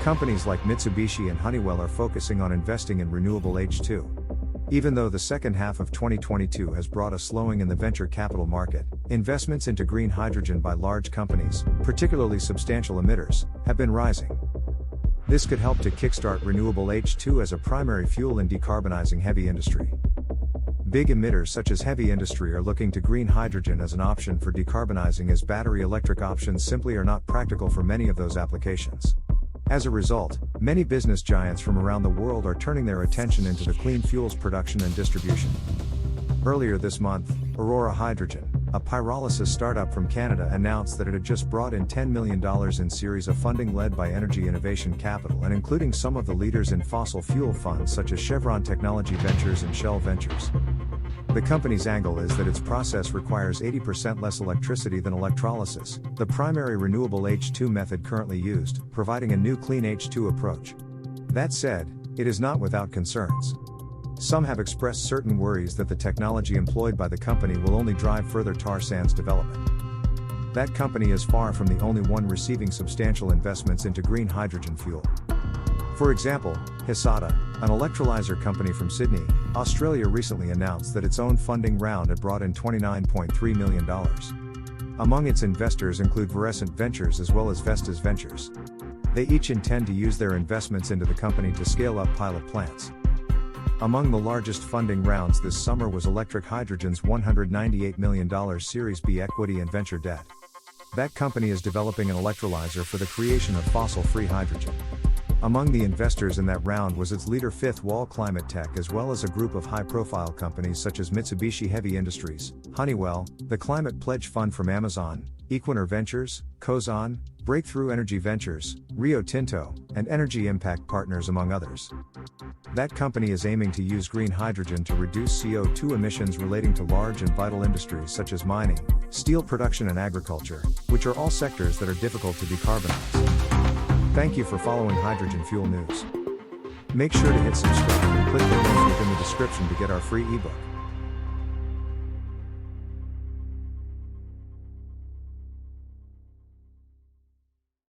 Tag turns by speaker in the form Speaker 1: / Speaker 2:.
Speaker 1: Companies like Mitsubishi and Honeywell are focusing on investing in renewable H2. Even though the second half of 2022 has brought a slowing in the venture capital market, investments into green hydrogen by large companies, particularly substantial emitters, have been rising. This could help to kickstart renewable H2 as a primary fuel in decarbonizing heavy industry. Big emitters such as heavy industry are looking to green hydrogen as an option for decarbonizing, as battery electric options simply are not practical for many of those applications. As a result, many business giants from around the world are turning their attention into the clean fuels production and distribution. Earlier this month, Aurora Hydrogen, a pyrolysis startup from Canada, announced that it had just brought in $10 million in series of funding led by Energy Innovation Capital and including some of the leaders in fossil fuel funds such as Chevron Technology Ventures and Shell Ventures. The company's angle is that its process requires 80% less electricity than electrolysis, the primary renewable H2 method currently used, providing a new clean H2 approach. That said, it is not without concerns. Some have expressed certain worries that the technology employed by the company will only drive further tar sands development. That company is far from the only one receiving substantial investments into green hydrogen fuel. For example, Hisata, an electrolyzer company from Sydney, Australia, recently announced that its own funding round had brought in $29.3 million. Among its investors include Verescent Ventures as well as Vestas Ventures. They each intend to use their investments into the company to scale up pilot plants. Among the largest funding rounds this summer was Electric Hydrogen's $198 million Series B equity and venture debt. That company is developing an electrolyzer for the creation of fossil-free hydrogen. Among the investors in that round was its leader Fifth Wall Climate Tech, as well as a group of high-profile companies such as Mitsubishi Heavy Industries, Honeywell, the Climate Pledge Fund from Amazon, Equinor Ventures, Cozon, Breakthrough Energy Ventures, Rio Tinto, and Energy Impact Partners, among others. That company is aiming to use green hydrogen to reduce CO2 emissions relating to large and vital industries such as mining, steel production and agriculture, which are all sectors that are difficult to decarbonize. Thank you for following Hydrogen Fuel News. Make sure to hit subscribe and click the link within the description to get our free ebook.